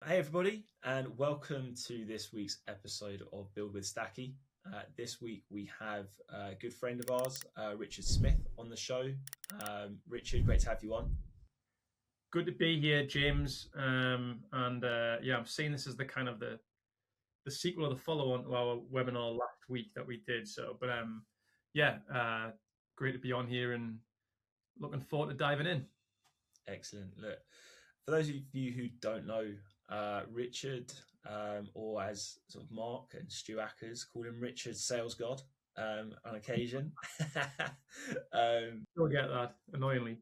Hey everybody, and welcome to this week's episode of Build with Stacky. This week we have a good friend of ours, Richard Smith, on the show. Richard, great to have you on. Good to be here, James. I'm seeing this as the kind of the sequel or the follow on to our webinar last week that we did. Great to be on here and looking forward to diving in. Excellent. Look, for those of you who don't know Richard, or as sort of Mark and Stu Ackers call him Richard Sales God on occasion. You'll get that, annoyingly.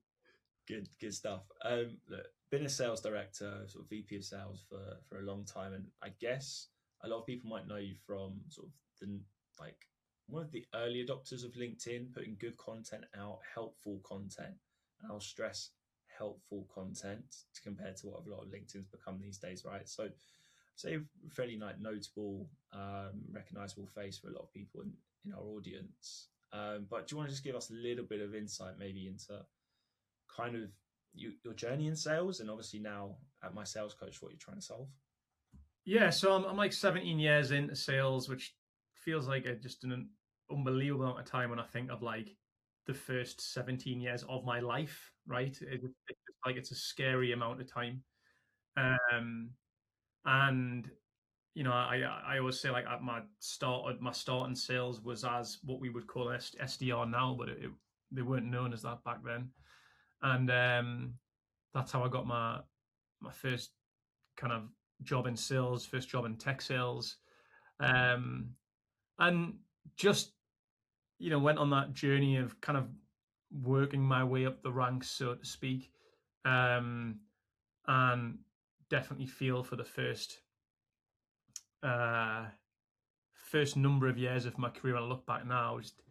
Good stuff. Look, been a sales director, sort of VP of sales for a long time, and I guess a lot of people might know you from sort of the like one of the early adopters of LinkedIn, putting good content out, helpful content, and I'll stress helpful content compared to what a lot of LinkedIn's become these days, right? So, say a fairly notable, recognizable face for a lot of people in our audience. But do you want to just give us a little bit of insight, maybe into kind of your journey in sales, and obviously now at MySalesCoach, what you're trying to solve? Yeah, so I'm like 17 years into sales, which feels like just an unbelievable amount of time when I think of like the first 17 years of my life, right? It's like it's a scary amount of time. Um, and I always say like at my start in sales was as what we would call SDR now, but they weren't known as that back then. And that's how I got my first kind of job in sales, first job in tech sales, and just went on that journey of kind of working my way up the ranks, so to speak, and definitely feel for the first number of years of my career. When I look back now, I just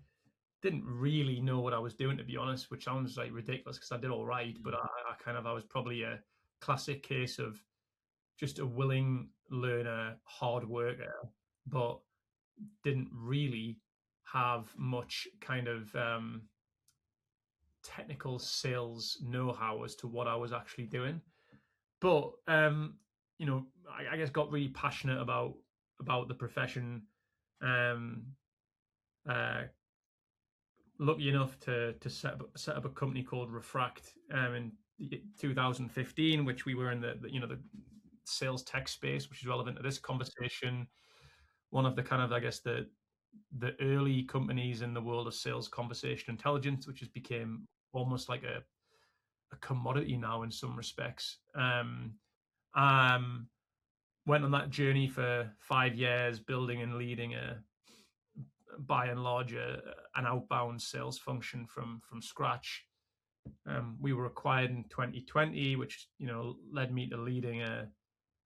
didn't really know what I was doing, to be honest, which sounds like ridiculous because I did all right, but I was probably a classic case of just a willing learner, hard worker, but didn't really have much kind of technical sales know-how as to what I was actually doing. But I guess got really passionate about the profession. Uh, Lucky enough to set up a company called Refract in 2015, which we were in the sales tech space, which is relevant to this conversation. One of the kind of, I guess, the early companies in the world of sales conversation intelligence, which has became almost like a commodity now in some respects. Went on that journey for 5 years, building and leading by and large an outbound sales function from scratch. We were acquired in 2020, which led me to leading a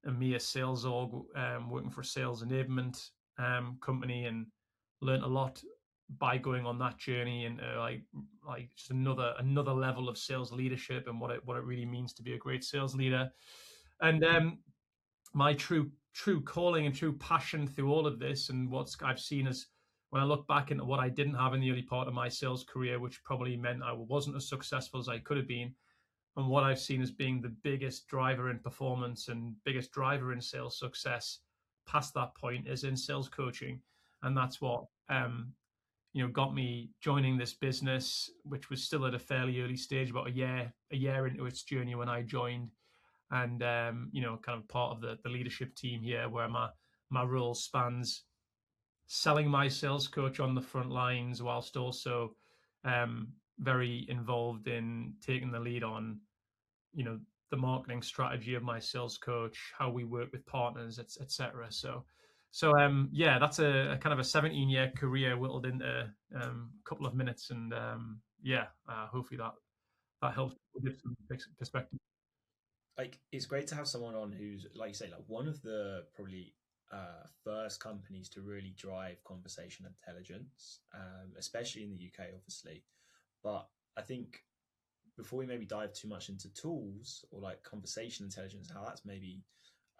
EMEA sales org, working for a sales enablement company, and learned a lot by going on that journey, and like just another level of sales leadership and what it really means to be a great sales leader. And my true calling and true passion through all of this, and what I've seen as when I look back into what I didn't have in the early part of my sales career, which probably meant I wasn't as successful as I could have been, and what I've seen as being the biggest driver in performance and biggest driver in sales success past that point is in sales coaching. And that's what got me joining this business, which was still at a fairly early stage, about a year into its journey when I joined. And kind of part of the leadership team here, where my role spans selling my sales coach on the front lines, whilst also very involved in taking the lead on the marketing strategy of my sales coach, how we work with partners, etc. So that's a kind of a 17-year career whittled into a couple of minutes, and hopefully that helps give some perspective. Like, it's great to have someone on who's, like you say, like one of the probably first companies to really drive conversation intelligence, especially in the UK, obviously. But I think before we maybe dive too much into tools or like conversation intelligence, how that's maybe,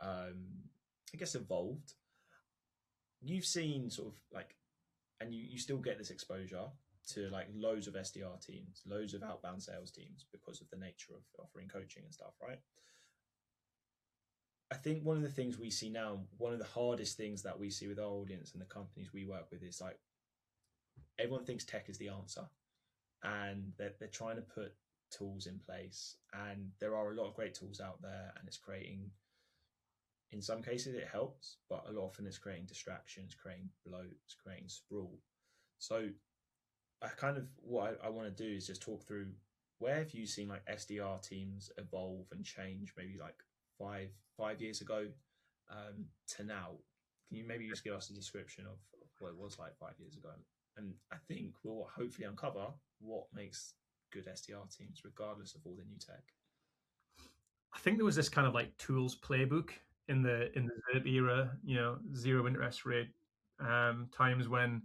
I guess, evolved. You've seen sort of like, and you still get this exposure to like loads of SDR teams, loads of outbound sales teams because of the nature of offering coaching and stuff, right? I think one of the things we see now, one of the hardest things that we see with our audience and the companies we work with is like everyone thinks tech is the answer, and they're trying to put tools in place, and there are a lot of great tools out there, and it's creating, in some cases it helps, but a lot often it's creating distractions, creating bloat, it's creating sprawl. So I kind of what I want to do is just talk through where have you seen like SDR teams evolve and change, maybe like five years ago to now. Can you maybe just give us a description of what it was like 5 years ago? And I think we'll hopefully uncover what makes good SDR teams, regardless of all the new tech. I think there was this kind of like tools playbook in the ZIRP era, you know, zero interest rate times when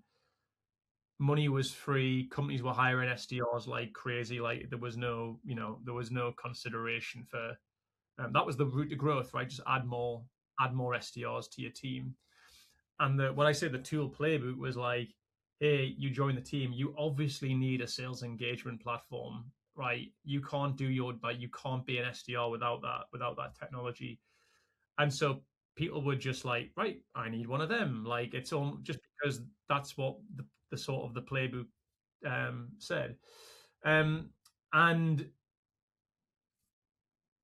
money was free, companies were hiring SDRs like crazy, like there was no, you know, there was no consideration for that was the route to growth, right? Just add more SDRs to your team. And when I say the tool playbook was like, hey, you join the team, you obviously need a sales engagement platform, right? You can't do you can't be an SDR without that technology. And so people would just like, right, I need one of them. Like it's all just because that's what the sort of the playbook said. Um, and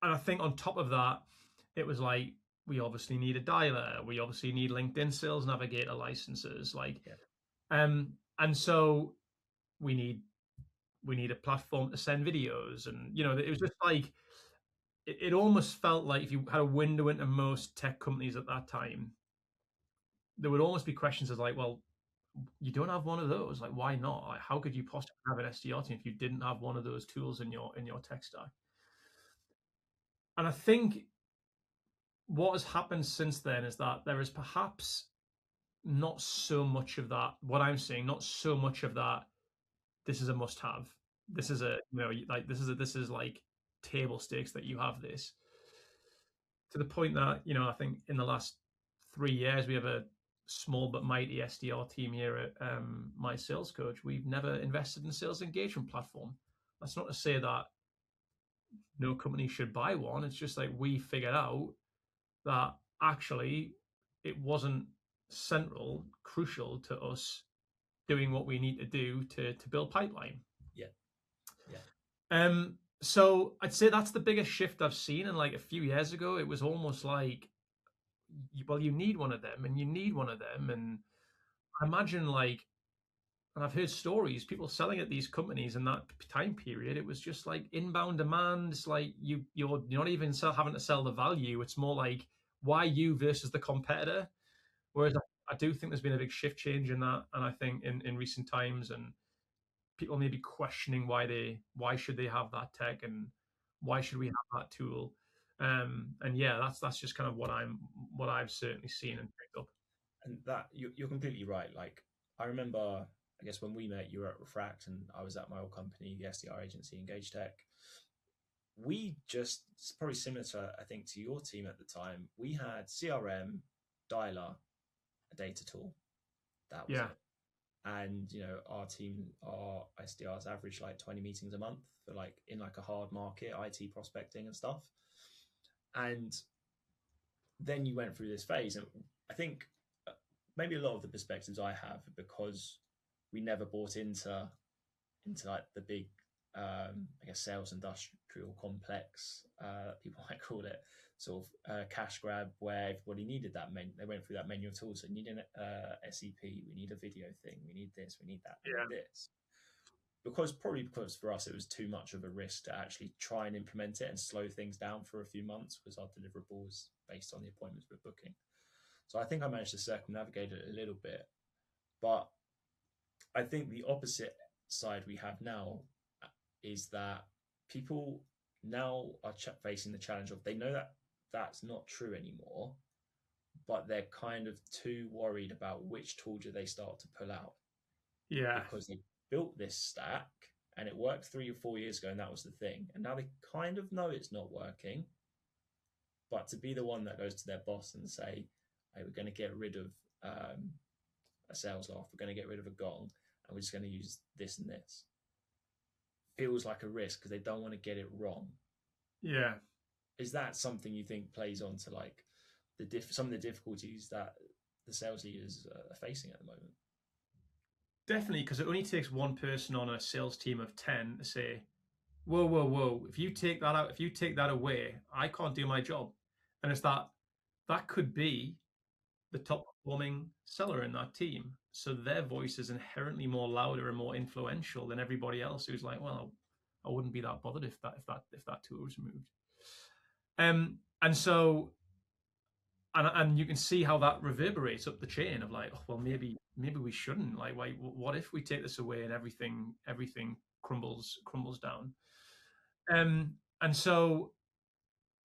I think on top of that, it was like we obviously need a dialer, we obviously need LinkedIn Sales Navigator licenses, like, Yeah. and so we need a platform to send videos, and you know, it was just like it almost felt like if you had a window into most tech companies at that time, there would almost be questions as like, well, you don't have one of those, like why not? Like, how could you possibly have an SDR team if you didn't have one of those tools in your tech stack? And I think what has happened since then is that there is perhaps not so much of that. What I'm seeing, not so much of that. This is a must-have. This is a, you know, like this is like table stakes that you have this, to the point that, you know, I think in the last 3 years we have a small but mighty SDR team here at MySalesCoach. We've never invested in a sales engagement platform. That's not to say that no company should buy one. It's just like we figured out that actually it wasn't crucial to us doing what we need to do to build pipeline. Yeah. Yeah. So I'd say that's the biggest shift I've seen. And like a few years ago, it was almost like, well, you need one of them and you need one of them. And I imagine like, and I've heard stories, people selling at these companies in that time period, it was just like inbound demand. It's like you're not even having to sell the value. It's more like, why you versus the competitor? Whereas I do think there's been a big shift change in that. And I think in recent times, and people may be questioning why should they have that tech and why should we have that tool. And yeah, that's just kind of what I've certainly seen and picked up. And that you're completely right. Like I remember, I guess when we met, you were at Refract, and I was at my old company, the SDR agency, Engage Tech. We just, it's probably similar to, I think, to your team at the time. We had CRM, dialer, a data tool. That was it. And you know, our team, our SDRs average like 20 meetings a month for like in like a hard market, IT prospecting and stuff. And then you went through this phase, and I think maybe a lot of the perspectives I have, because we never bought into like the big I guess sales industrial complex, people might call it, sort of cash grab, where everybody needed that they went through that menu of tools. So we need an SEP, we need a video thing, we need this, we need that, we need this. Because for us it was too much of a risk to actually try and implement it and slow things down for a few months, because our deliverables based on the appointments we're booking. So I think I managed to circumnavigate it a little bit. But I think the opposite side we have now is that people now are facing the challenge of, they know that that's not true anymore, but they're kind of too worried about which tool do they start to pull out. Yeah. Because they built this stack and it worked 3 or 4 years ago and that was the thing. And now they kind of know it's not working. But to be the one that goes to their boss and say, hey, we're going to get rid of a sales laugh, we're going to get rid of a gong, and we're just going to use this and this, feels like a risk because they don't want to get it wrong. Yeah. Is that something you think plays on to like some of the difficulties that the sales leaders are facing at the moment. Definitely, because it only takes one person on a sales team of 10 to say, whoa, whoa, whoa, if you take that out, if you take that away, I can't do my job. And it's that could be the top performing seller in that team. So their voice is inherently more louder and more influential than everybody else who's like, well, I wouldn't be that bothered if that tool was removed. And so and you can see how that reverberates up the chain of like, oh, well, maybe we shouldn't. Like, why, what if we take this away and everything crumbles down? And so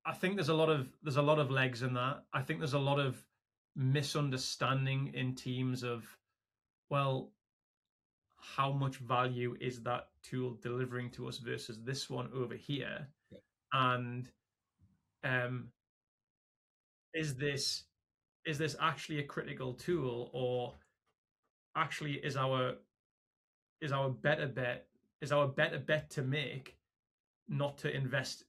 I think there's a lot of legs in that. I think there's a lot of misunderstanding in teams of, well, how much value is that tool delivering to us versus this one over here? Yeah. And is this actually a critical tool, or actually is our better bet to make not to invest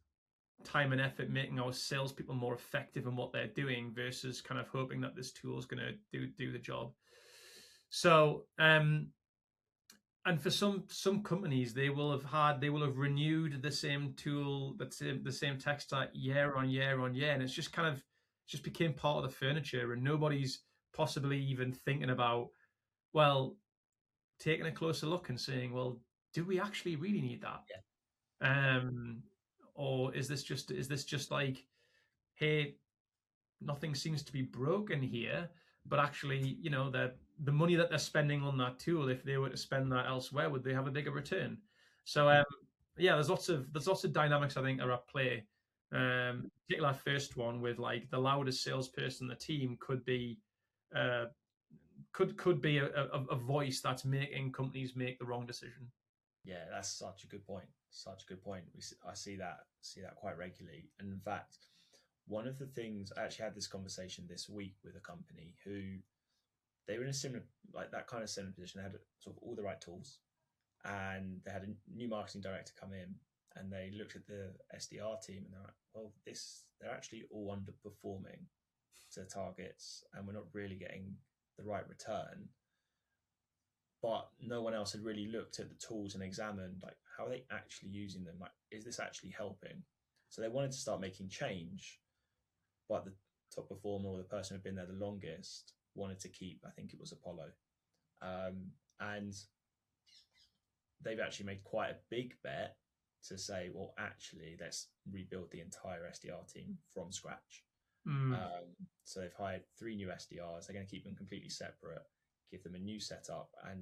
time and effort making our salespeople more effective in what they're doing versus kind of hoping that this tool is going to do the job. So and for some companies, they will have renewed the same tool, the same tech stack year on year on year, and it's just kind of just became part of the furniture, and nobody's possibly even thinking about, well, taking a closer look and saying, well, do we actually really need that? Yeah. Or is this just like, hey, nothing seems to be broken here, but actually, you know, the money that they're spending on that tool, if they were to spend that elsewhere, would they have a bigger return? So yeah, there's lots of dynamics I think are at play. Particularly that first one with like the loudest salesperson in the team could be a voice that's making companies make the wrong decision. Yeah, that's such a good point. I see that quite regularly. And in fact, one of the things, I actually had this conversation this week with a company who they were in a similar, like that kind of similar position. They had sort of all the right tools, and they had a new marketing director come in, and they looked at the SDR team and they're like, well, they're actually all underperforming to targets, and we're not really getting the right return. But no one else had really looked at the tools and examined like, how are they actually using them? Like, is this actually helping? So they wanted to start making change, but the top performer or the person who'd been there the longest wanted to keep, I think it was Apollo. And they've actually made quite a big bet to say, well, actually, let's rebuild the entire SDR team from scratch. So they've hired 3 new SDRs. They're going to keep them completely separate, give them a new setup, and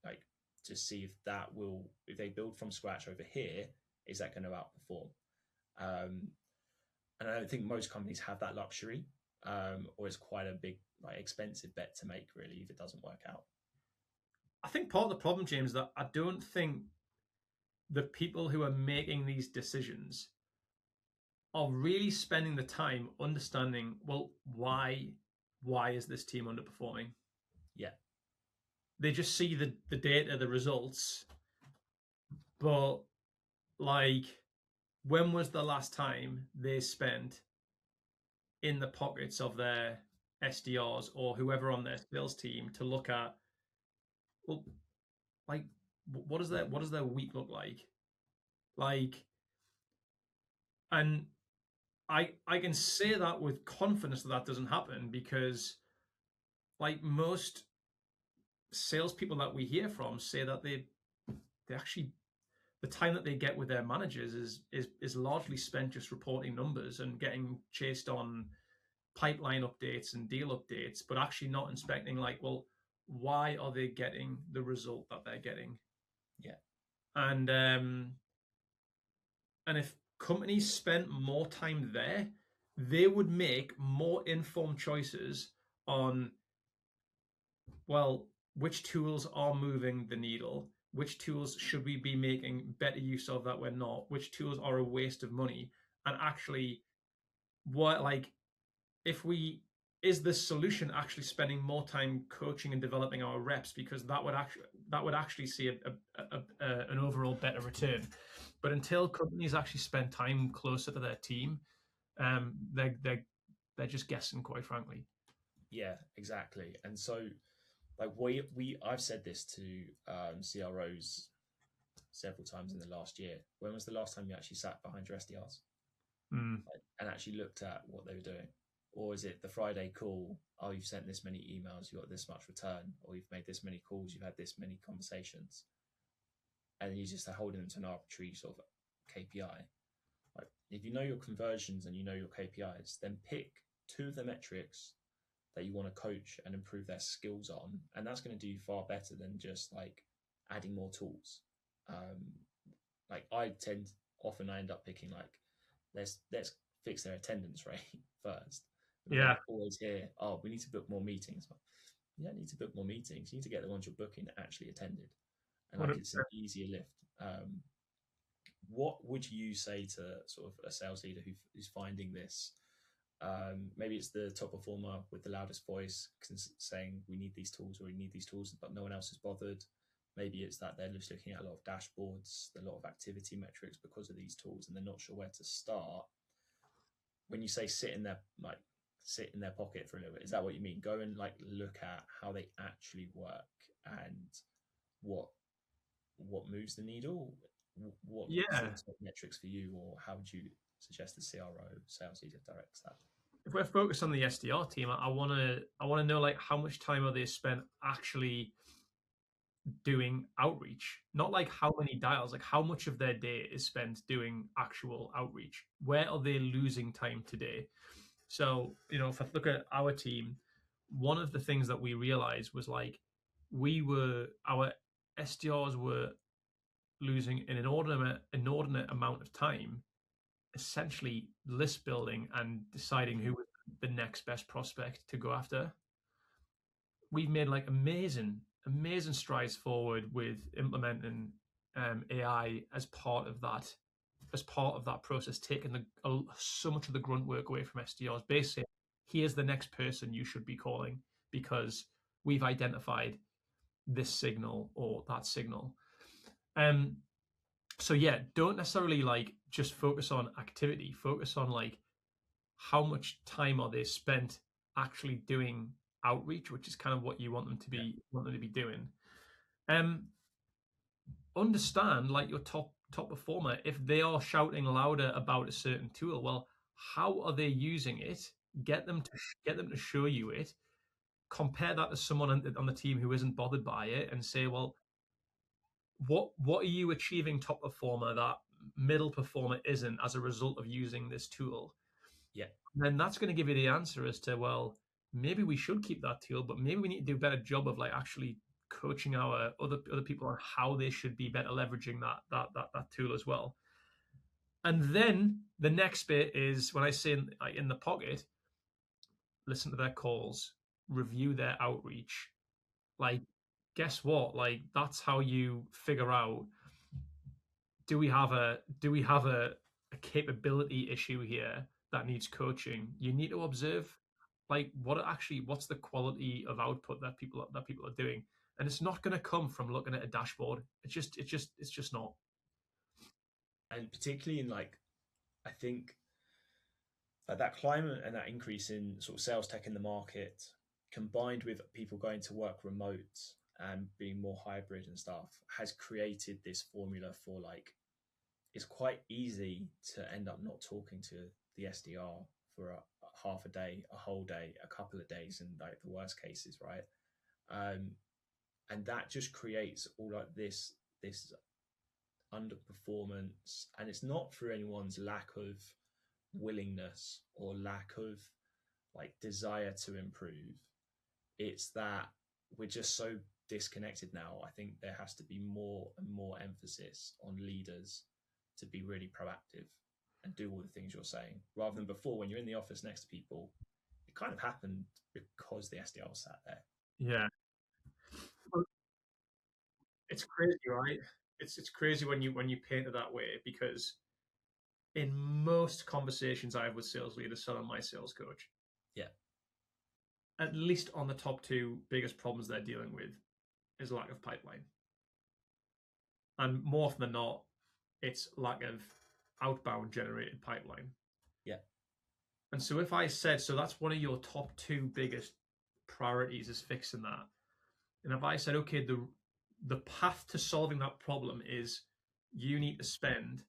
like to see if they build from scratch over here, is that going to outperform? And I don't think most companies have that luxury, or it's quite a big, like, expensive bet to make, really, if it doesn't work out. I think part of the problem, James, that I don't think the people who are making these decisions are really spending the time understanding, well, why is this team underperforming? Yeah. They just see the data, the results, but like, when was the last time they spent in the pockets of their SDRs or whoever on their sales team to look at, well, like, what does their week look like? Like, and I can say that with confidence that doesn't happen, because like most salespeople that we hear from say that they actually, the time that they get with their managers is largely spent just reporting numbers and getting chased on pipeline updates and deal updates, but actually not inspecting, like, well, why are they getting the result that they're getting? Yeah. And if companies spent more time there, they would make more informed choices on, well, which tools are moving the needle, which tools should we be making better use of that we're not, which tools are a waste of money, and actually, what, like, is this solution actually spending more time coaching and developing our reps, because that would actually see an overall better return. But until companies actually spend time closer to their team, they're they're just guessing, quite frankly. Yeah, exactly. And so like I've said this to CROs several times in the last year. When was the last time you actually sat behind your SDRs and actually looked at what they were doing? Or is it the Friday call? Oh, you've sent this many emails, you got this much return, or you've made this many calls, you've had this many conversations, and you just are holding them to an arbitrary sort of KPI. Like, if you know your conversions and you know your KPIs, then pick two of the metrics that you want to coach and improve their skills on, and that's going to do you far better than just like adding more tools. Like I end up picking like let's fix their attendance rate first. Yeah. I always hear, oh, we need to book more meetings. Well, you don't need to book more meetings. You need to get the ones you're booking actually attended, and like it's an easier lift. What would you say to sort of a sales leader who's finding this? Maybe it's the top performer with the loudest voice saying we need these tools or we need these tools, but no one else is bothered. Maybe it's that they're just looking at a lot of dashboards, a lot of activity metrics because of these tools, and they're not sure where to start. When you say sit in their pocket for a little bit, is that what you mean? Go and like look at how they actually work and what moves the needle. What sort of metrics for you, or how would you suggest the CRO sales leader directs that? If we're focused on the SDR team, I want to know like how much time are they spent actually doing outreach, not like how many dials, like how much of their day is spent doing actual outreach. Where are they losing time today? So, if I look at our team, one of the things that we realized was like our SDRs were losing an inordinate amount of time essentially list building and deciding who was the next best prospect to go after. We've made like amazing strides forward with implementing AI as part of that process, taking so much of the grunt work away from SDRs. Basically, here's the next person you should be calling because we've identified this signal or that signal. So yeah, don't necessarily like just focus on activity. Focus on like how much time are they spent actually doing outreach, which is kind of what you want them to be doing. Understand like your top performer, if they are shouting louder about a certain tool, well, how are they using it? Get them to show you it. Compare that to someone on the team who isn't bothered by it, and say, well, what are you achieving top performer that middle performer isn't as a result of using this tool? Yeah. And then that's going to give you the answer as to, well, maybe we should keep that tool, but maybe we need to do a better job of like actually coaching our other people on how they should be better leveraging that tool as well. And then the next bit is when I say in the pocket, listen to their calls, review their outreach. Like, guess what? Like, that's how you figure out, do we have a capability issue here that needs coaching? You need to observe like what's the quality of output that people are doing, and it's not going to come from looking at a dashboard. It's just not. And particularly in like, I think that climate and that increase in sort of sales tech in the market, combined with people going to work remote and being more hybrid and stuff, has created this formula for like, it's quite easy to end up not talking to the SDR for a half a day, a whole day, a couple of days, in like the worst cases, right? And that just creates all like this underperformance, and it's not through anyone's lack of willingness or lack of like desire to improve. It's that we're just so disconnected now. I think there has to be more and more emphasis on leaders to be really proactive and do all the things you're saying, rather than before when you're in the office next to people. It kind of happened because the SDR sat there. Yeah, it's crazy, right? It's crazy when you paint it that way, because in most conversations I have with sales leaders selling MySalesCoach, yeah, at least on the top two biggest problems they're dealing with is lack of pipeline. And more often than not, it's lack of outbound generated pipeline. Yeah. And so if I said, so that's one of your top 2 biggest priorities is fixing that. And if I said, okay, the path to solving that problem is you need to spend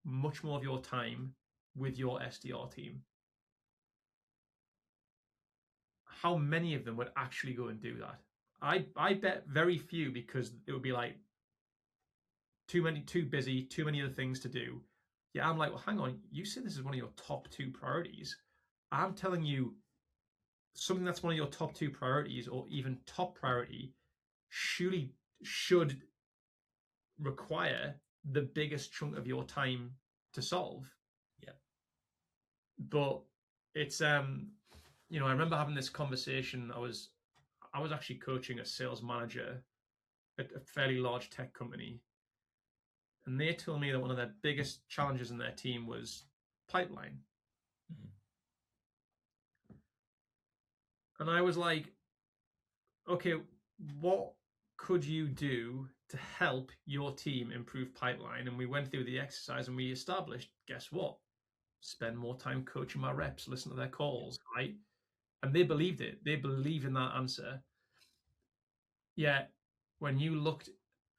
much more of your time with your SDR team, how many of them would actually go and do that? I bet very few, because it would be like too busy, too many other things to do. Yeah, I'm like, well, hang on, you said this is one of your top 2 priorities. I'm telling you something that's one of your top 2 priorities, or even top priority, surely should require the biggest chunk of your time to solve. Yeah. But it's I remember having this conversation. I was actually coaching a sales manager at a fairly large tech company, and they told me that one of their biggest challenges in their team was pipeline. Mm-hmm. And I was like, okay, what could you do to help your team improve pipeline? And we went through the exercise and we established, guess what? Spend more time coaching my reps, listen to their calls, right? And they believed it. They believed in that answer. Yeah, when you looked,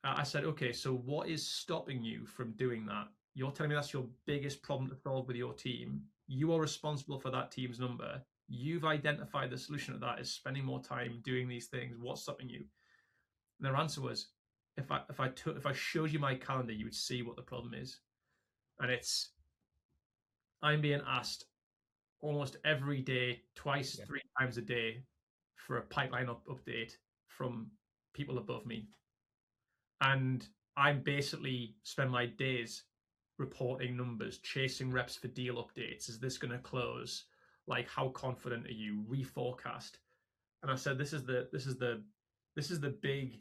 I said, okay, so what is stopping you from doing that? You're telling me that's your biggest problem to solve with your team. You are responsible for that team's number. You've identified the solution to that is spending more time doing these things. What's stopping you? And their answer was, if I showed you my calendar, you would see what the problem is. And I'm being asked almost every day, twice, 3 times a day, for a pipeline update from people above me. And I'm basically spend my days reporting numbers, chasing reps for deal updates. Is this going to close? Like, how confident are you? Reforecast. And I said, this is the big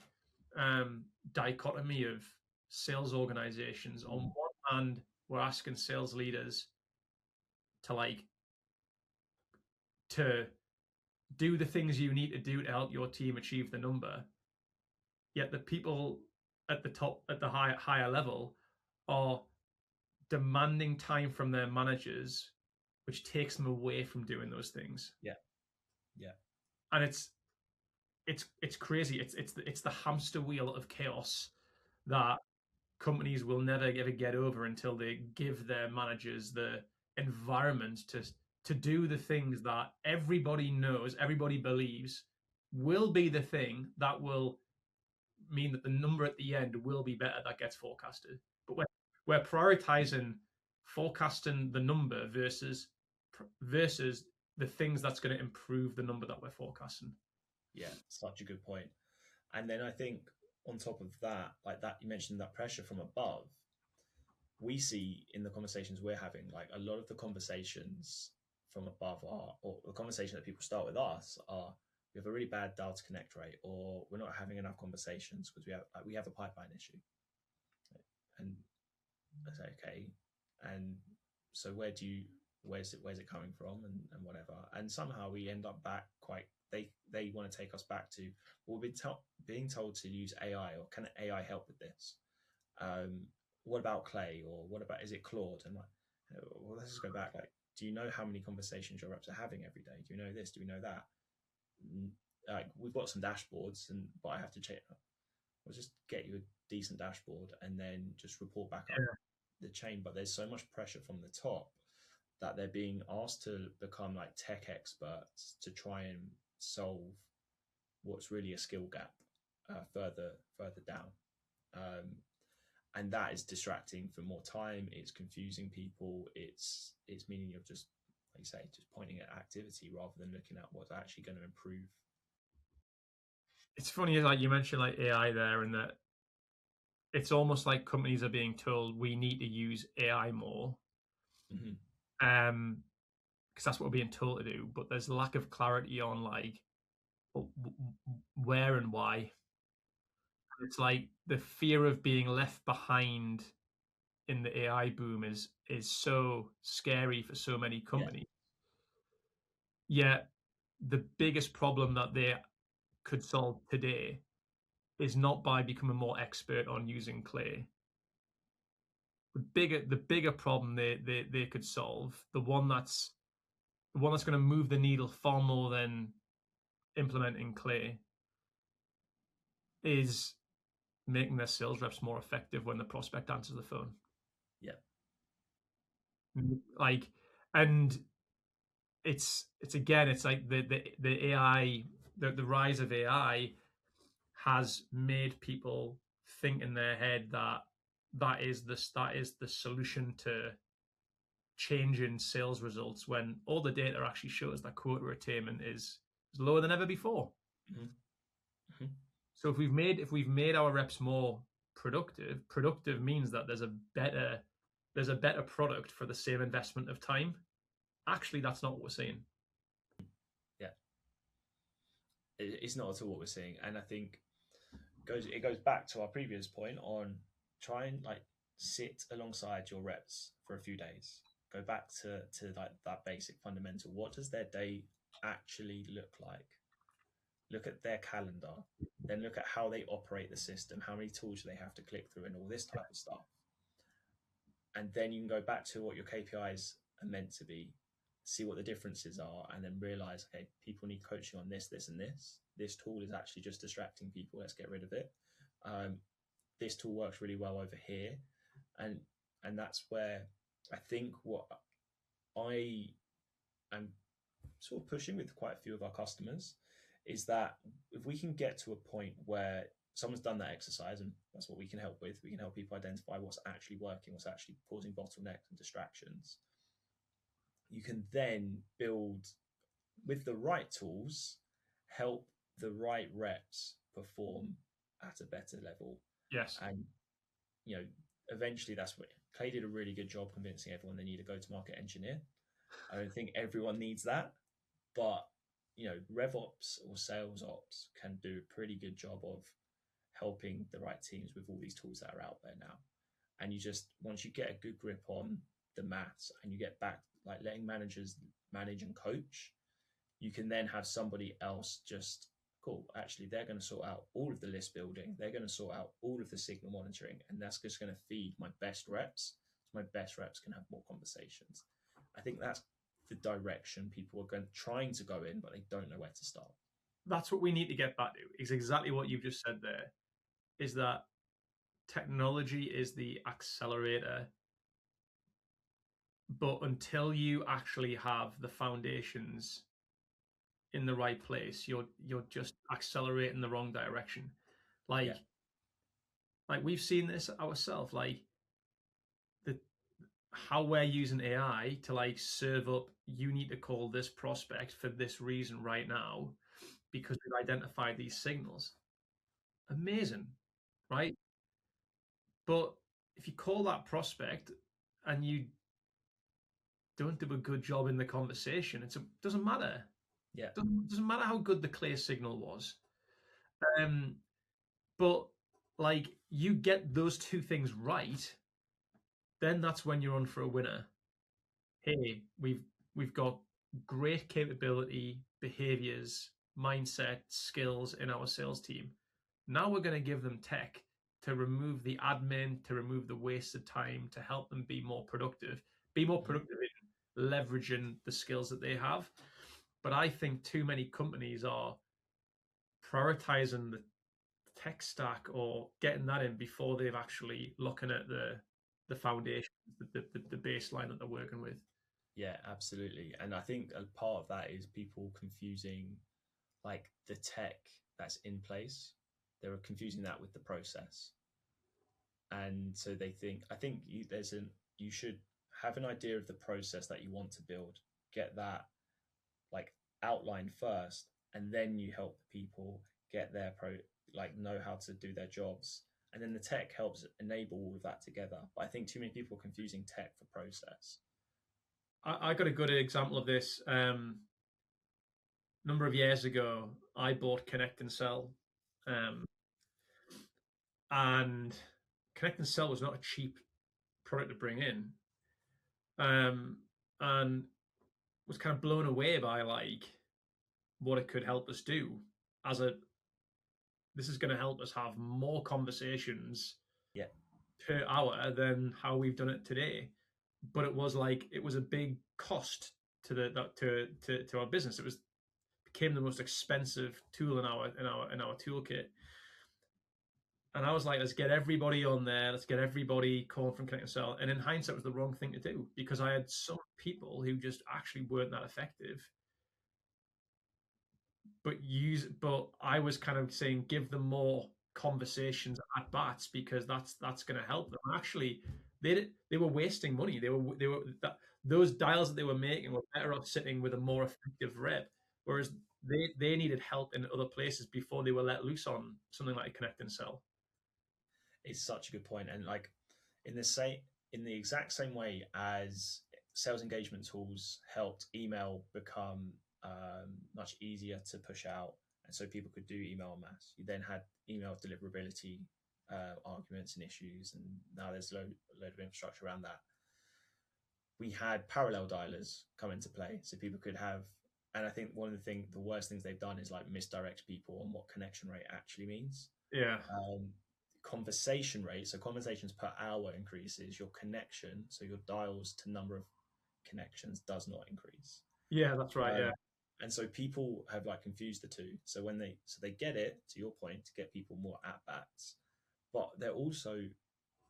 dichotomy of sales organizations. On one hand, we're asking sales leaders to do the things you need to do to help your team achieve the number. Yet the people at the top, at the higher level, are demanding time from their managers, which takes them away from doing those things. Yeah. And it's crazy. It's the hamster wheel of chaos that companies will never ever get over until they give their managers the environment to do the things that everybody knows, everybody believes will be the thing that will mean that the number at the end will be better that gets forecasted. But we're prioritizing forecasting the number versus the things that's going to improve the number that we're forecasting. Yeah, such a good point. And then I think on top of that, like that, you mentioned that pressure from above. We see in the conversations we're having, like a lot of the conversations from above are, or the conversation that people start with us are, we have a really bad dial to connect rate, or we're not having enough conversations because we have a pipeline issue. And I say, okay, and so where's it coming from, and whatever. And somehow we end up back they want to take us back to, well, we've been being told to use AI, or can AI help with this? What about Clay, or what about, is it Claude? And like, well, let's just go back. Like, do you know how many conversations your reps are having every day? Do you know this? Do we know that? Like, we've got some dashboards, but I have to check. We'll just get you a decent dashboard and then just report back up the chain. But there's so much pressure from the top that they're being asked to become like tech experts to try and solve what's really a skill gap further down. And that is distracting for more time. It's confusing people. It's meaning you're just, like you say, just pointing at activity rather than looking at what's actually going to improve. It's funny, like you mentioned, like AI there, and that it's almost like companies are being told we need to use AI more, because that's what we're being told to do. But there's a lack of clarity on like where and why. It's like the fear of being left behind in the AI boom is so scary for so many companies. Yet the biggest problem that they could solve today is not by becoming more expert on using Clay. The bigger problem they could solve, the one that's the one that's going to move the needle far more than implementing Clay is making their sales reps more effective when the prospect answers the phone. Yeah. Like, and it's again, it's like the AI, the rise of AI has made people think in their head that that is the solution to changing sales results, when all the data actually shows that quota attainment is lower than ever before. Mm-hmm. Mm-hmm. So if we've made our reps more productive means that there's a better product for the same investment of time. Actually, that's not what we're seeing. Yeah, it's not at all what we're seeing, and I think it goes back to our previous point on try and like sit alongside your reps for a few days. Go back to like that basic fundamental. What does their day actually look like? Look at their calendar, then look at how they operate the system, how many tools do they have to click through, and all this type of stuff. And then you can go back to what your KPIs are meant to be, see what the differences are, and then realize, okay, people need coaching on this, this, and this. This tool is actually just distracting people. Let's get rid of it. This tool works really well over here, and that's where I think what I am sort of pushing with quite a few of our customers is that if we can get to a point where someone's done that exercise, and that's what we can help with, we can help people identify what's actually working, what's actually causing bottlenecks and distractions. You can then build with the right tools, help the right reps perform at a better level. Yes. And, you know, eventually that's what Clay did a really good job convincing everyone they need a go-to-market engineer. I don't think everyone needs that, but, you know, RevOps or sales ops can do a pretty good job of helping the right teams with all these tools that are out there now. And you just, once you get a good grip on the maths and you get back, like letting managers manage and coach, you can then have somebody else just, cool, actually, they're going to sort out all of the list building. They're going to sort out all of the signal monitoring. And that's just going to feed my best reps. So my best reps can have more conversations. I think that's the direction people are trying to go in, but they don't know where to start. That's what we need to get back to. Is exactly what you've just said there. Is that technology is the accelerator, but until you actually have the foundations in the right place, you're just accelerating the wrong direction. Like we've seen this ourselves. Like how we're using AI to like serve up, you need to call this prospect for this reason right now because we've identified these signals. Amazing, right? But if you call that prospect and you don't do a good job in the conversation, it doesn't matter. Yeah. Doesn't matter how good the clear signal was. But like you get those two things right, then that's when you're on for a winner. Hey, we've got great capability, behaviors, mindset, skills in our sales team. Now we're going to give them tech to remove the admin, to remove the wasted time, to help them be more productive in leveraging the skills that they have. But I think too many companies are prioritizing the tech stack or getting that in before they've actually looking at the foundation, the baseline that they're working with. Yeah, absolutely. And I think a part of that is people confusing like the tech that's in place. They're confusing that with the process. And so they think, I think you should have an idea of the process that you want to build, get that like outlined first, and then you help the people get their know how to do their jobs. And then the tech helps enable all of that together. But I think too many people are confusing tech for process. I got a good example of this. Number of years ago, I bought Connect and Sell. And Connect and Sell was not a cheap product to bring in. And was kind of blown away by like what it could help us do this is going to help us have more conversations per hour than how we've done it today. But it was a big cost to our business. It became the most expensive tool in our toolkit. And I was like, let's get everybody on there. Let's get everybody calling from Connect and Sell. And in hindsight, it was the wrong thing to do, because I had some people who just actually weren't that effective. But I was kind of saying, give them more conversations at bats, because that's going to help them. Actually, they were wasting money. Those dials that they were making were better off sitting with a more effective rep, whereas they needed help in other places before they were let loose on something like Connect and Sell. It's such a good point. And like in the exact same way as sales engagement tools helped email become much easier to push out, and so people could do email en masse. You then had email deliverability arguments and issues, and now there's a load of infrastructure around that. We had parallel dialers come into play, so people could have. And I think the worst things they've done is like misdirect people on what connection rate actually means. Yeah. Conversation rate, so conversations per hour increases, your connection, so your dials to number of connections does not increase. Yeah, that's right. Yeah. And so people have like confused the two. So they get it, to your point, to get people more at bats, but they're also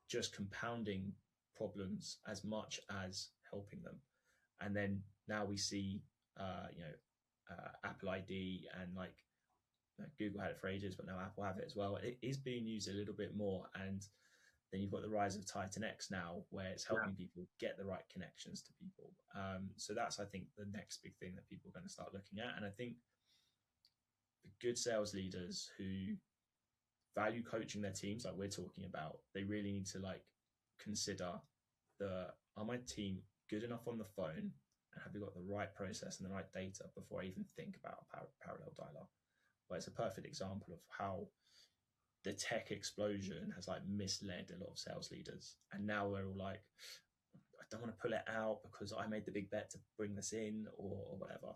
just compounding problems as much as helping them. And then now we see, Apple ID and like Google had it for ages, but now Apple have it as well. It is being used a little bit more. And then you've got the rise of Titan X now, where it's helping people get the right connections to people. So that's, I think, the next big thing that people are going to start looking at. And I think the good sales leaders who value coaching their teams, like we're talking about, they really need to like consider are my team good enough on the phone, and have we got the right process and the right data before I even think about a parallel dialer? But it's a perfect example of how the tech explosion has like misled a lot of sales leaders. And now we're all like, I don't want to pull it out because I made the big bet to bring this in or whatever,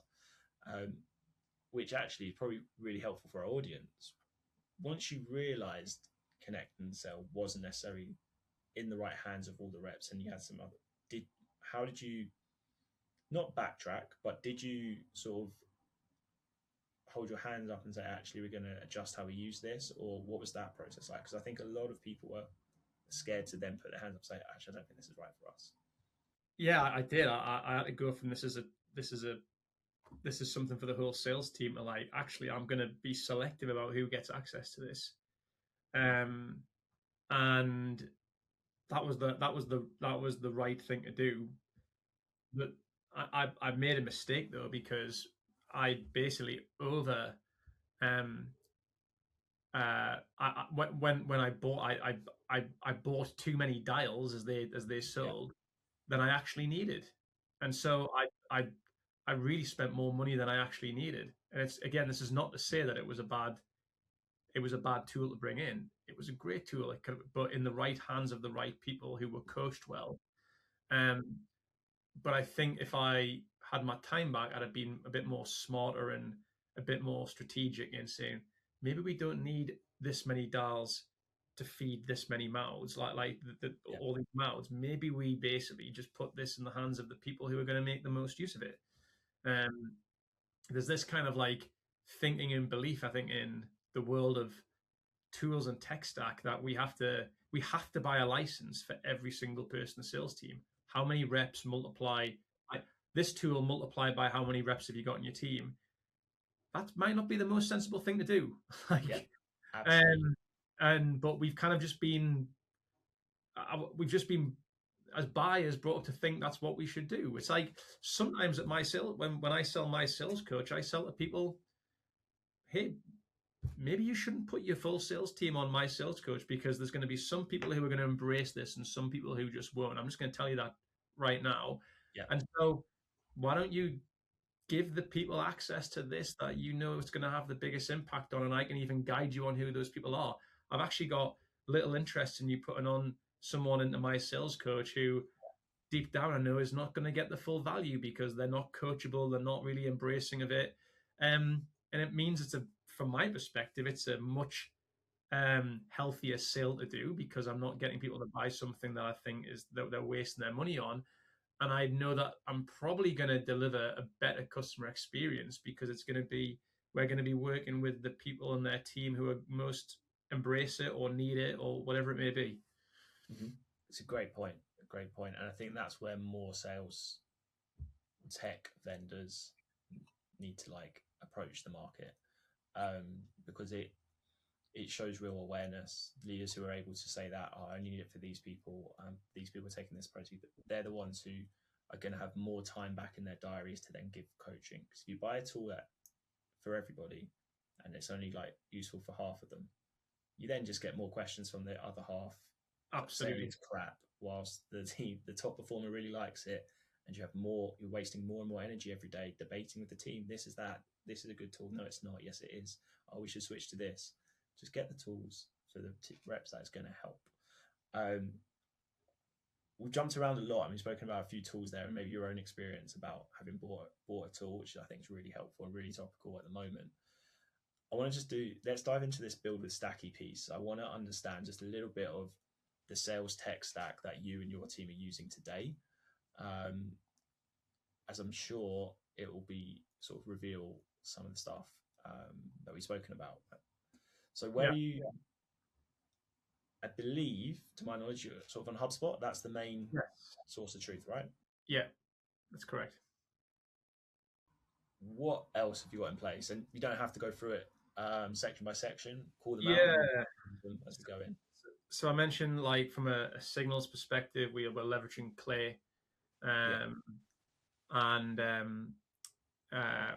which actually is probably really helpful for our audience. Once you realized Connect and Sell wasn't necessarily in the right hands of all the reps, and you had some other, how did you not backtrack, but did you sort of hold your hands up and say, actually, we're going to adjust how we use this? Or what was that process like? Because I think a lot of people were scared to then put their hands up and say, actually, I don't think this is right for us. Yeah, I did. I had to go from this is something for the whole sales team to like, actually, I'm going to be selective about who gets access to this. And that was the right thing to do. But I made a mistake though, because I basically when I bought, I bought too many dials as they sold than I actually needed, and so I really spent more money than I actually needed. And it's, again, this is not to say that it was a bad tool to bring in. It was a great tool, but in the right hands of the right people who were coached well. But I think if I had my time back, I'd have been a bit more smarter and a bit more strategic in saying, maybe we don't need this many dials to feed this many mouths, all these mouths. Maybe we basically just put this in the hands of the people who are going to make the most use of it. There's this kind of like thinking and belief, I think, in the world of tools and tech stack, that we have to buy a license for every single person in the sales team. How many reps multiply this tool multiplied by how many reps have you got in your team? That might not be the most sensible thing to do. But we've kind of just been as buyers brought up to think that's what we should do. It's like sometimes at when I sell MySalesCoach, I sell to people, hey, maybe you shouldn't put your full sales team on MySalesCoach, because there's going to be some people who are going to embrace this and some people who just won't. I'm just going to tell you that right now. Yeah. And so why don't you give the people access to this that you know it's going to have the biggest impact on, and I can even guide you on who those people are. I've actually got little interest in you putting on someone into MySalesCoach who deep down I know is not going to get the full value because they're not coachable, they're not really embracing of it. And it means from my perspective, it's a much healthier sale to do, because I'm not getting people to buy something that I think is that they're wasting their money on. and I know that I'm probably going to deliver a better customer experience because we're going to be working with the people on their team who are most embrace it or need it or whatever it may be. Mm-hmm. It's a great point. A great point. And I think that's where more sales tech vendors need to like approach the market, because it shows real awareness. Leaders who are able to say that, oh, I need it for these people, these people are taking this approach, they're the ones who are going to have more time back in their diaries to then give coaching. Because if you buy a tool that for everybody and it's only like useful for half of them, you then just get more questions from the other half saying Absolutely. it's crap, whilst the top performer really likes it, and you're wasting more and more energy every day debating with the team. This is a good tool. No, it's not. Yes, it is. Oh, we should switch to this. Just get the tools for the reps that is going to help. We've jumped around a lot. I mean, we've spoken about a few tools there, and maybe your own experience about having bought a tool, which I think is really helpful and really topical at the moment. I want to let's dive into this build with Stacky piece. I want to understand just a little bit of the sales tech stack that you and your team are using today, as I'm sure it will be sort of reveal some of the stuff that we've spoken about. So where are you? I believe, to my knowledge, you're sort of on HubSpot. That's the main source of truth, right? Yeah, that's correct. What else have you got in place? And you don't have to go through it section by section. Call them Yeah. out as we go in. So I mentioned, like, from a signals perspective, we were leveraging Clay, and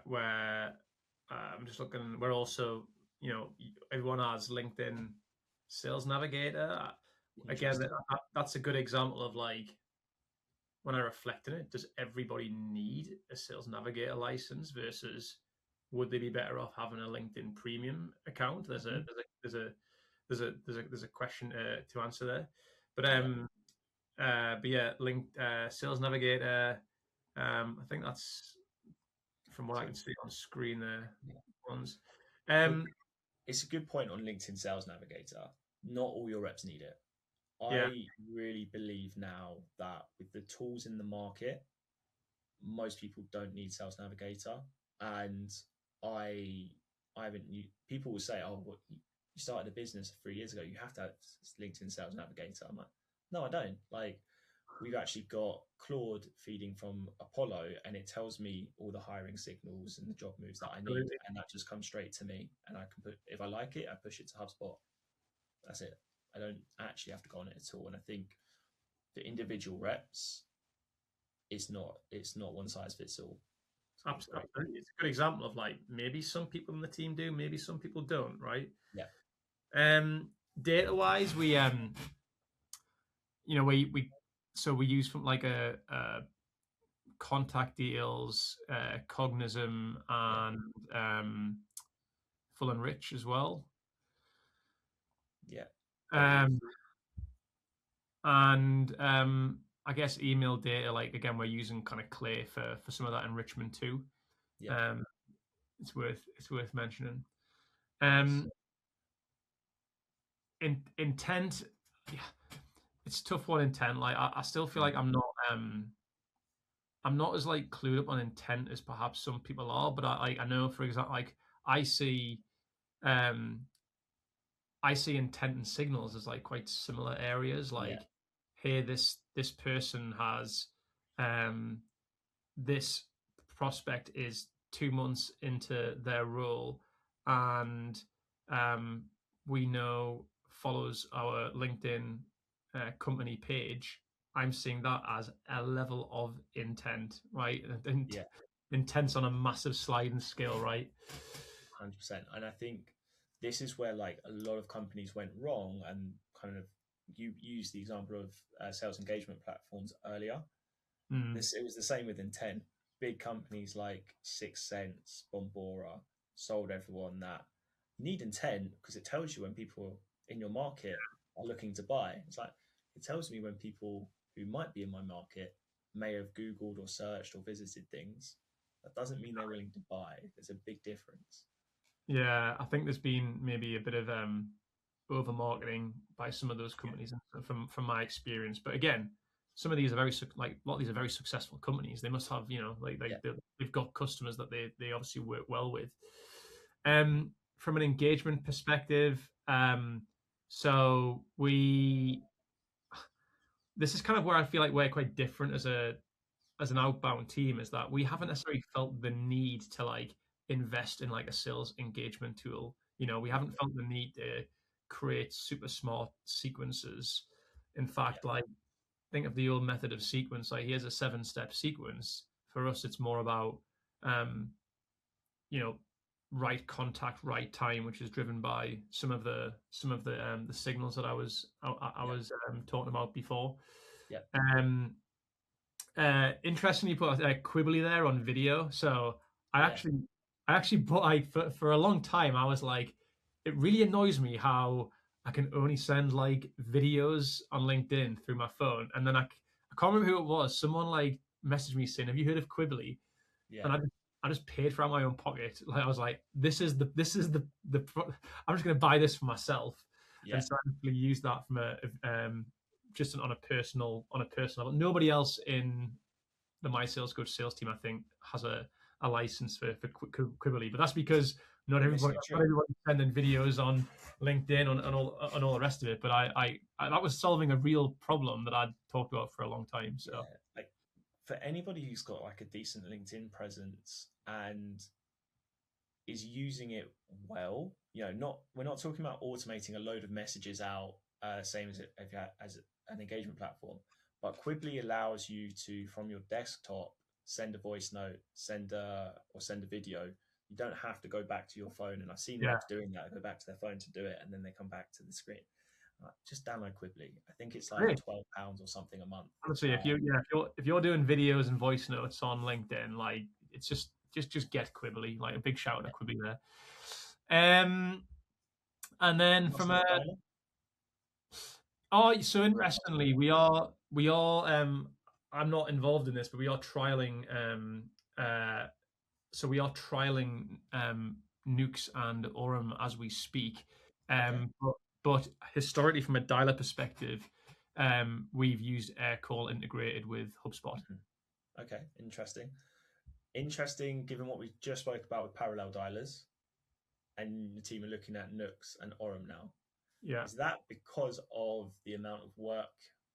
where I'm just looking. We're also, everyone has LinkedIn Sales Navigator. Again, that's a good example of, like, when I reflect on it, does everybody need a Sales Navigator license versus would they be better off having a LinkedIn Premium account? There's a question to answer there, but Sales Navigator. I think that's from what I can see on screen there. Ones. It's a good point on LinkedIn Sales Navigator. Not all your reps need it. Yeah. I really believe now that with the tools in the market, most people don't need Sales Navigator. And I haven't. People will say, "Oh, well, you started a business 3 years ago. You have to have LinkedIn Sales Navigator." I'm like, no, I don't. Like, we've actually got Claude feeding from Apollo, and it tells me all the hiring signals and the job moves that I need, and that just comes straight to me. And I can put, if I like it, I push it to HubSpot. That's it. I don't actually have to go on it at all. And I think for individual reps, it's not one size fits all. Absolutely. It's a good example of, like, maybe some people in the team do, maybe some people don't, right? Yeah. Data wise, we use from like a contact deals, Cognism, and Full and Rich as well. Yeah. I guess email data, like, again, we're using kind of Clay for some of that enrichment too. Yeah. It's worth mentioning. Intent, yeah, it's a tough one. Intent, like, I still feel like I'm not as, like, clued up on intent as perhaps some people are, but I know, for example, like, I see intent and signals as, like, quite similar areas. Like, hey, this person has this prospect is 2 months into their role, and we know follows our LinkedIn company page. I'm seeing that as a level of intent, right? Intent's on a massive sliding scale, right? 100%. And I think this is where, like, a lot of companies went wrong, and kind of, you used the example of sales engagement platforms earlier. It was the same with intent. Big companies like 6 Sense, Bombora sold everyone that you need intent because it tells you when people in your market are looking to buy. It's like, it tells me when people who might be in my market may have Googled or searched or visited things. That doesn't mean they're willing to buy. There's a big difference. Yeah, I think there's been maybe a bit of over marketing by some of those companies from my experience. But again, some of these are like a lot of these are very successful companies. They must have, like Yeah, they've got customers that they obviously work well with. From an engagement perspective, so this is kind of where I feel like we're quite different as an outbound team, is that we haven't necessarily felt the need to like invest in like a sales engagement tool. We yeah, haven't felt the need to create super smart sequences. In yeah, fact, like think of the old method of sequence. Like here's a 7-step sequence. For us, it's more about um, you know right contact, right time, which is driven by some of the signals that I yeah, was talking about before. yeah. Um, Interestingly, you put Quibbly there on video. So I Yeah, actually, I actually put like for a long time, I was like, it really annoys me how I can only send like videos on LinkedIn through my phone, and then I can't remember who it was. Someone like messaged me saying, "Have you heard of Quibbly?" yeah, And I just paid for it out of my own pocket. Like I was like, I'm just going to buy this for myself, yeah, and so I actually use that from a just on a personal level. Nobody else in the MySalesCoach sales team, I think, has a license for Quibbly, but that's because you're missing a not trick. everybody's sending videos on LinkedIn and all the rest of it. But I that was solving a real problem that I'd talked about for a long time. Yeah, So like for anybody who's got like a decent LinkedIn presence and is using it well, not we're not talking about automating a load of messages out, same as as an engagement platform, but Quibbly allows you to from your desktop send a voice note, send a video. You don't have to go back to your phone, and I've seen yeah, reps doing that. Go back to their phone to do it, and then they come back to the screen. Just download Quibbly. I think it's like great. £12 or something a month. Honestly, if you're doing videos and voice notes on LinkedIn, like it's just get Quibbly. Like a big shout out to Yeah. Quibbly there. And then What's from the a dialer? so interestingly, we are I'm not involved in this, but we are trialing uh we are trialing Nukes and Orem as we speak. Okay. But historically, from a dialer perspective, we've used Aircall integrated with HubSpot. Mhm. Okay. Interesting. Interesting, given what we just spoke about with parallel dialers, and the team are looking at Nooks and Orem now. Yeah, Is that because of the amount of work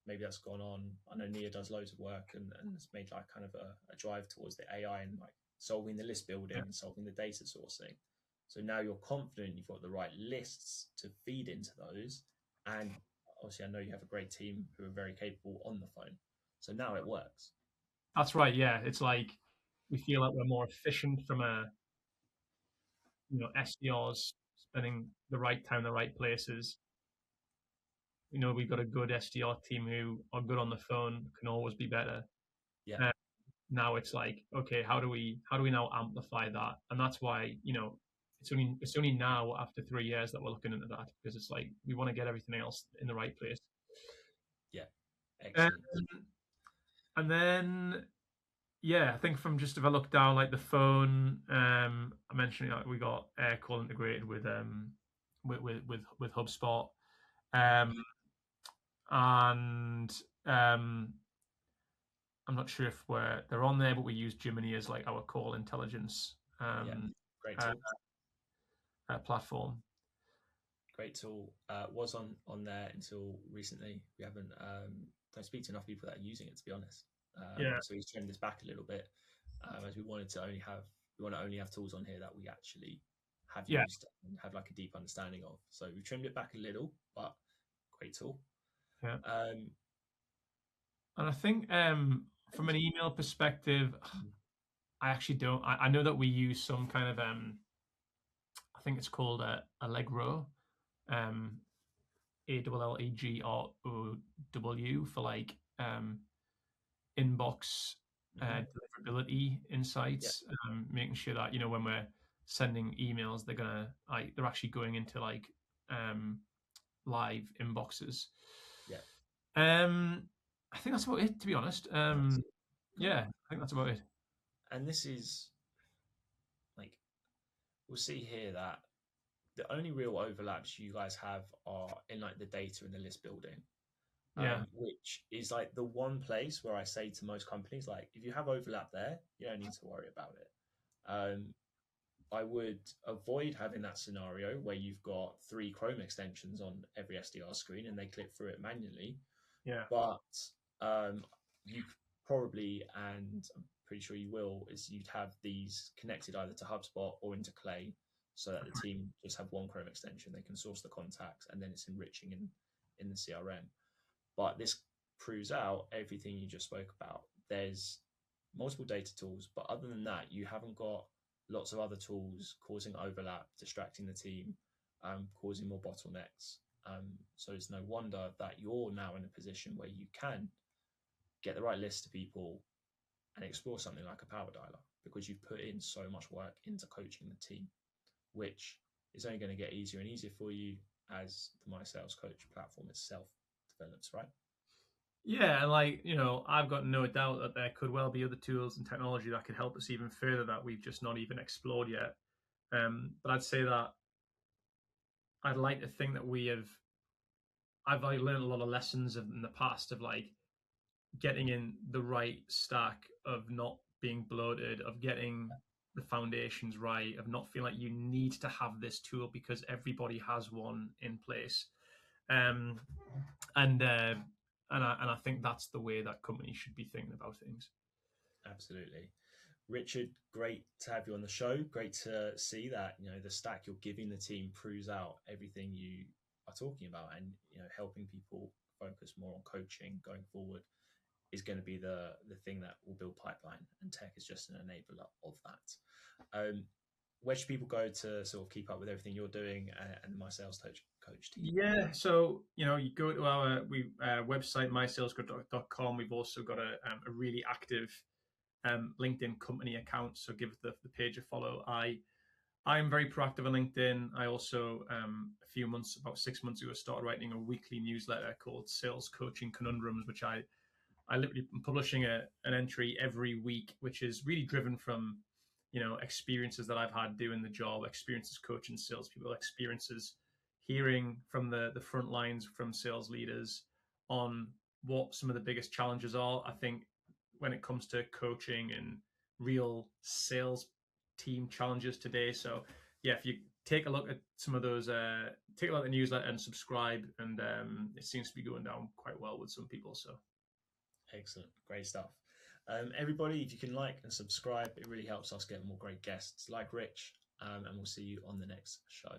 maybe that's gone on? I know Nia does loads of work and it's made like kind of a drive towards the AI and like solving the list building yeah. and solving the data sourcing. So now you're confident you've got the right lists to feed into those. And obviously, I know you have a great team who are very capable on the phone. So now it works. That's right. Yeah, it's like we feel like we're more efficient from a SDRs spending the right time in the right places. We've got a good SDR team who are good on the phone, can always be better. Yeah. Uh, Now it's like, okay, how do we now amplify that? And that's why it's only now after 3 years that we're looking into that, because it's like we want to get everything else in the right place. Yeah. Um, Excellent. and then yeah, I think from just if I look down like the phone, I mentioned like we got Aircall integrated with HubSpot, um, and I'm not sure if they're on there, but we use Gemini as like our call intelligence Yeah. Great uh, tool. platform. Great tool. Was on there until recently. We haven't don't speak to enough people that are using it, to be honest. Yeah, So he's trimmed this back a little bit, as we want to only have tools on here that we actually have yeah, used and have like a deep understanding of. So we trimmed it back a little, but great tool. yeah. Um, And I think from an email perspective, mm, I actually don't. I know that we use some kind of I think it's called Allegro, um, ALLEGROW for like inbox mhm. deliverability Yeah, insights, making sure that when we're sending emails, they're actually going into like um, live inboxes. yeah. Um, I think that's about it, to be honest. That's it. Cool. Yeah, I think that's about it. And this is like we'll see here that the only real overlaps you guys have are in like the data and the list building. Yeah. which is like the one place where I say to most companies, like, if you have overlap there, you don't need to worry about it. I would avoid having that scenario where you've got 3 Chrome extensions on every SDR screen and they click through it manually. Yeah. But you probably, and I'm pretty sure you will, is you'd have these connected either to HubSpot or into Clay, so that the team just have one Chrome extension. They can source the contacts, and then it's enriching in the CRM. But this proves out everything you just spoke about. There's multiple data tools, but other than that, you haven't got lots of other tools causing overlap, distracting the team, causing more bottlenecks. So it's no wonder that you're now in a position where you can get the right list of people and explore something like a power dialer, because you've put in so much work into coaching the team, which is only going to get easier and easier for you as the MySalesCoach platform itself develops, right? Yeah, and like, you know, I've got no doubt that there could well be other tools and technology that could help us even further that we've just not even explored yet. But I'd say that I'd like to think that I've like learned a lot of lessons in the past of like getting in the right stack, of not being bloated, of getting the foundations right, of not feeling like you need to have this tool because everybody has one in place. Um, and I think that's the way that companies should be thinking about things. Absolutely. Richard, great to have you on the show. Great to see that, you know, the stack you're giving the team proves out everything you are talking about, and, you know, helping people focus more on coaching going forward is going to be the thing that will build pipeline, and tech is just an enabler of that. Where should people go to sort of keep up with everything you're doing and my sales coach team? Yeah, so you know, you go to our website mysalescoach.com. We've also got a really active LinkedIn company account, so give the page a follow. I'm very proactive on LinkedIn. I also about 6 months ago, started writing a weekly newsletter called Sales Coaching Conundrums, which I literally am publishing an entry every week, which is really driven from, you know, experiences that I've had doing the job, experiences coaching salespeople, experiences hearing from the front lines from sales leaders on what some of the biggest challenges are. I think when it comes to coaching and real sales team challenges today. So yeah, if you take a look at some of those, take a look at the newsletter and subscribe, and it seems to be going down quite well with some people. So Excellent. Great stuff. Everybody, if you can like and subscribe, it really helps us get more great guests like Rich. And we'll see you on the next show.